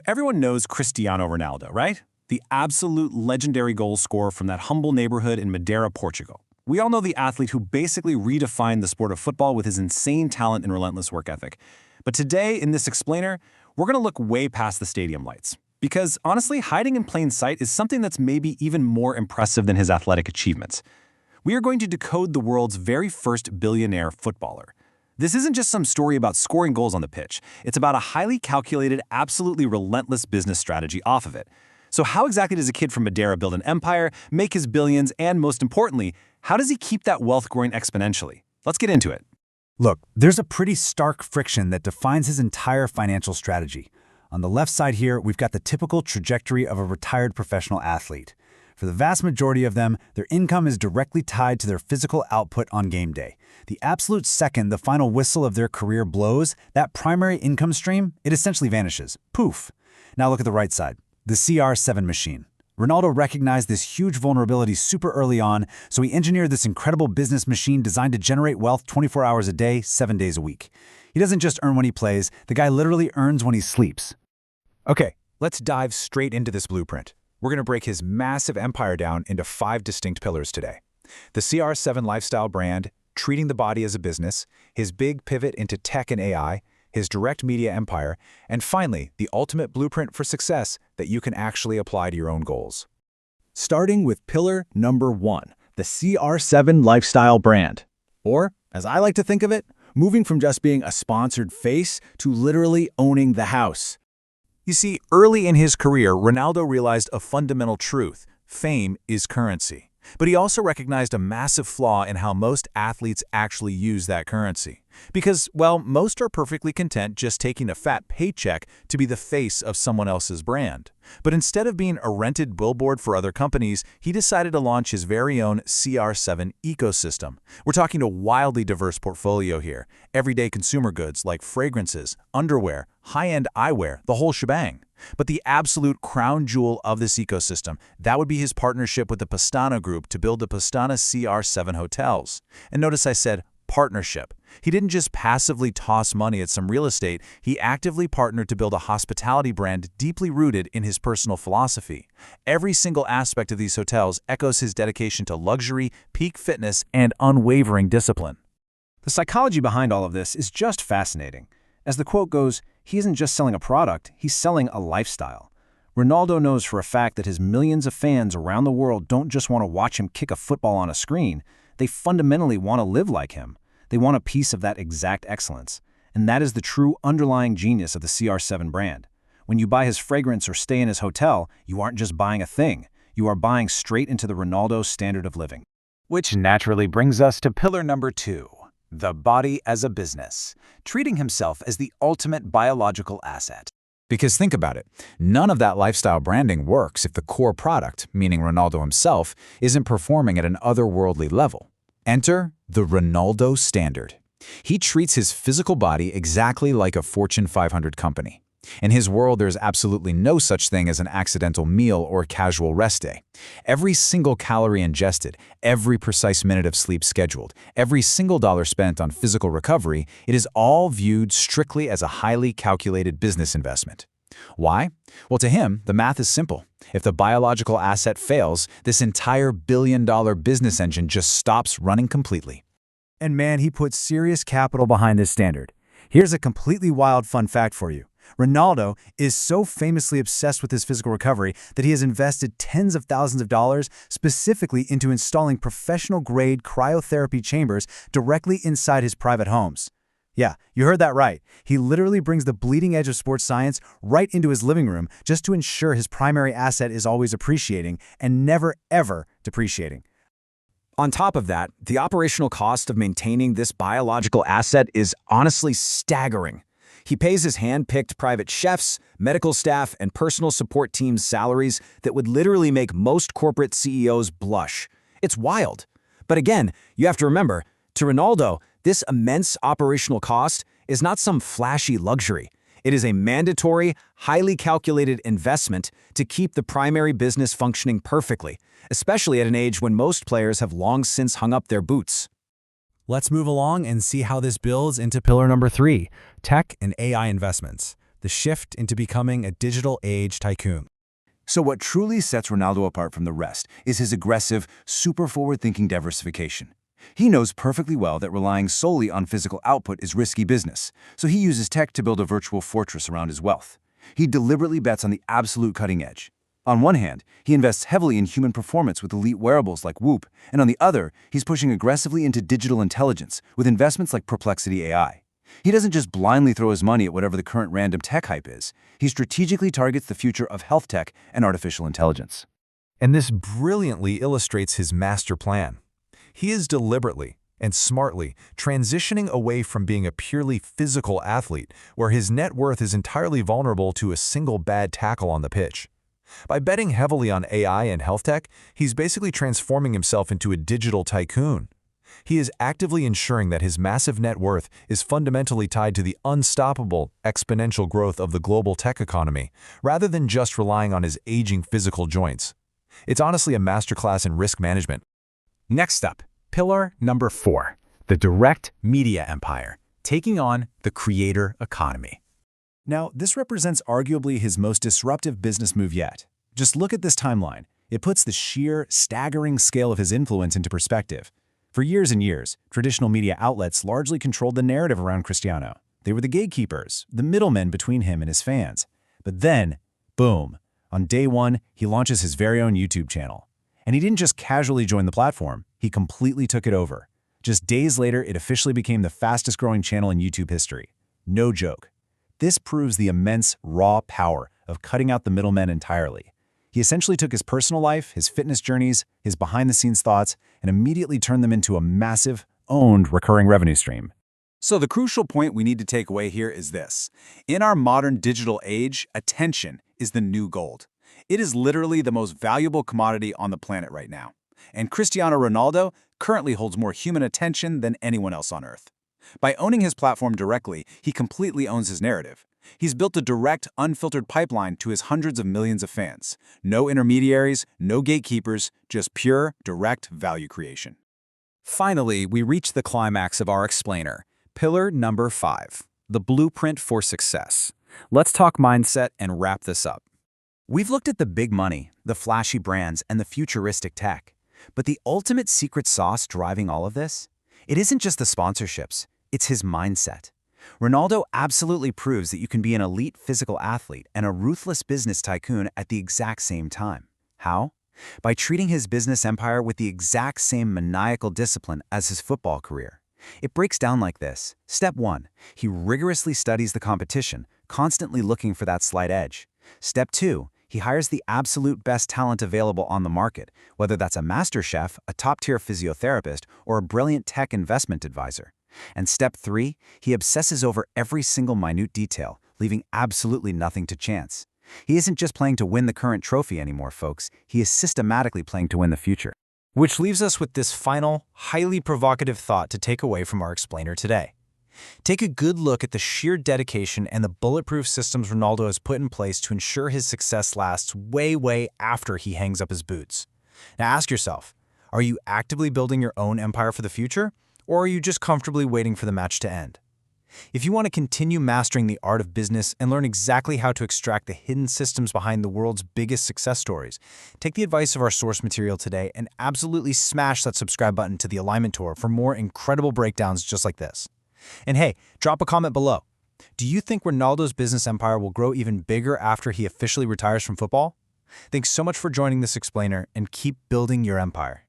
Everyone knows Cristiano Ronaldo, right? The absolute legendary goal scorer from that humble neighborhood in Madeira, Portugal. We all know the athlete who basically redefined the sport of football with his insane talent and relentless work ethic. But today, in this explainer, we're going to look way past the stadium lights. Because honestly, hiding in plain sight is something that's maybe even more impressive than his athletic achievements. We are going to decode the world's very first billionaire footballer. This isn't just some story about scoring goals on the pitch. It's about a highly calculated, absolutely relentless business strategy off of it. So how exactly does a kid from Madeira build an empire, make his billions, and most importantly, how does he keep that wealth growing exponentially? Let's get into it. Look, there's a pretty stark friction that defines his entire financial strategy. On the left side here, we've got the typical trajectory of a retired professional athlete. For the vast majority of them, their income is directly tied to their physical output on game day. The absolute second the final whistle of their career blows, that primary income stream, it essentially vanishes. Poof. Now look at the right side, the CR7 machine. Ronaldo recognized this huge vulnerability super early on, so he engineered this incredible business machine designed to generate wealth 24 hours a day, 7 days a week. He doesn't just earn when he plays, the guy literally earns when he sleeps. Okay, let's dive straight into this blueprint. We're going to break his massive empire down into 5 distinct pillars today. The CR7 lifestyle brand, treating the body as a business, his big pivot into tech and AI, his direct media empire, and finally, the ultimate blueprint for success that you can actually apply to your own goals. Starting with pillar number 1, the CR7 lifestyle brand. Or, as I like to think of it, moving from just being a sponsored face to literally owning the house. You see, early in his career, Ronaldo realized a fundamental truth: fame is currency. But he also recognized a massive flaw in how most athletes actually use that currency. Because, well, most are perfectly content just taking a fat paycheck to be the face of someone else's brand. But instead of being a rented billboard for other companies, he decided to launch his very own CR7 ecosystem. We're talking a wildly diverse portfolio here. Everyday consumer goods like fragrances, underwear, high-end eyewear, the whole shebang. But the absolute crown jewel of this ecosystem, that would be his partnership with the Pastana Group to build the Pastana CR7 hotels. And notice I said partnership. He didn't just passively toss money at some real estate, he actively partnered to build a hospitality brand deeply rooted in his personal philosophy. Every single aspect of these hotels echoes his dedication to luxury, peak fitness, and unwavering discipline. The psychology behind all of this is just fascinating. As the quote goes, he isn't just selling a product, he's selling a lifestyle. Ronaldo knows for a fact that his millions of fans around the world don't just want to watch him kick a football on a screen, they fundamentally want to live like him. They want a piece of that exact excellence. And that is the true underlying genius of the CR7 brand. When you buy his fragrance or stay in his hotel, you aren't just buying a thing. You are buying straight into the Ronaldo standard of living. Which naturally brings us to pillar number 2. The body as a business, treating himself as the ultimate biological asset. Because think about it, none of that lifestyle branding works if the core product, meaning Ronaldo himself, isn't performing at an otherworldly level. Enter the Ronaldo standard. He treats his physical body exactly like a Fortune 500 company. In his world, there's absolutely no such thing as an accidental meal or casual rest day. Every single calorie ingested, every precise minute of sleep scheduled, every single dollar spent on physical recovery, it is all viewed strictly as a highly calculated business investment. Why? Well, to him, the math is simple. If the biological asset fails, this entire billion-dollar business engine just stops running completely. And man, he puts serious capital behind this standard. Here's a completely wild fun fact for you. Ronaldo is so famously obsessed with his physical recovery that he has invested tens of thousands of dollars specifically into installing professional-grade cryotherapy chambers directly inside his private homes. Yeah, you heard that right. He literally brings the bleeding edge of sports science right into his living room just to ensure his primary asset is always appreciating and never, ever depreciating. On top of that, the operational cost of maintaining this biological asset is honestly staggering. He pays his hand-picked private chefs, medical staff, and personal support teams salaries that would literally make most corporate CEOs blush. It's wild. But again, you have to remember, to Ronaldo, this immense operational cost is not some flashy luxury. It is a mandatory, highly calculated investment to keep the primary business functioning perfectly, especially at an age when most players have long since hung up their boots. Let's move along and see how this builds into pillar number 3, tech and AI investments. the shift into becoming a digital age tycoon. So what truly sets Ronaldo apart from the rest is his aggressive, super forward-thinking diversification. He knows perfectly well that relying solely on physical output is risky business, so he uses tech to build a virtual fortress around his wealth. He deliberately bets on the absolute cutting edge. On one hand, he invests heavily in human performance with elite wearables like Whoop, and on the other, he's pushing aggressively into digital intelligence with investments like Perplexity AI. He doesn't just blindly throw his money at whatever the current random tech hype is. He strategically targets the future of health tech and artificial intelligence. And this brilliantly illustrates his master plan. He is deliberately and smartly transitioning away from being a purely physical athlete, where his net worth is entirely vulnerable to a single bad tackle on the pitch. By betting heavily on AI and health tech, he's basically transforming himself into a digital tycoon. He is actively ensuring that his massive net worth is fundamentally tied to the unstoppable, exponential growth of the global tech economy, rather than just relying on his aging physical joints. It's honestly a masterclass in risk management. Next up, pillar number 4, the direct media empire, taking on the creator economy. Now, this represents arguably his most disruptive business move yet. Just look at this timeline. It puts the sheer, staggering scale of his influence into perspective. For years and years, traditional media outlets largely controlled the narrative around Cristiano. They were the gatekeepers, the middlemen between him and his fans. But then, boom, on day one, he launches his very own YouTube channel. And he didn't just casually join the platform, he completely took it over. Just days later, it officially became the fastest-growing channel in YouTube history. No joke. This proves the immense, raw power of cutting out the middlemen entirely. He essentially took his personal life, his fitness journeys, his behind-the-scenes thoughts, and immediately turned them into a massive, owned recurring revenue stream. So the crucial point we need to take away here is this. In our modern digital age, attention is the new gold. It is literally the most valuable commodity on the planet right now. And Cristiano Ronaldo currently holds more human attention than anyone else on Earth. By owning his platform directly, he completely owns his narrative. He's built a direct, unfiltered pipeline to his hundreds of millions of fans. No intermediaries, no gatekeepers, just pure, direct value creation. Finally, we reach the climax of our explainer, pillar number 5, the blueprint for success. Let's talk mindset and wrap this up. We've looked at the big money, the flashy brands, and the futuristic tech. But the ultimate secret sauce driving all of this? It isn't just the sponsorships, it's his mindset. Ronaldo absolutely proves that you can be an elite physical athlete and a ruthless business tycoon at the exact same time. How? By treating his business empire with the exact same maniacal discipline as his football career. It breaks down like this. Step 1. He rigorously studies the competition, constantly looking for that slight edge. Step 2. He hires the absolute best talent available on the market, whether that's a master chef, a top-tier physiotherapist, or a brilliant tech investment advisor. And step 3, he obsesses over every single minute detail, leaving absolutely nothing to chance. He isn't just playing to win the current trophy anymore, folks. He is systematically playing to win the future. Which leaves us with this final, highly provocative thought to take away from our explainer today. Take a good look at the sheer dedication and the bulletproof systems Ronaldo has put in place to ensure his success lasts way after he hangs up his boots. Now ask yourself, are you actively building your own empire for the future, or are you just comfortably waiting for the match to end? If you want to continue mastering the art of business and learn exactly how to extract the hidden systems behind the world's biggest success stories, take the advice of our source material today and absolutely smash that subscribe button to the Alimentor for more incredible breakdowns just like this. And hey, drop a comment below. Do you think Ronaldo's business empire will grow even bigger after he officially retires from football? Thanks so much for joining this explainer, and keep building your empire.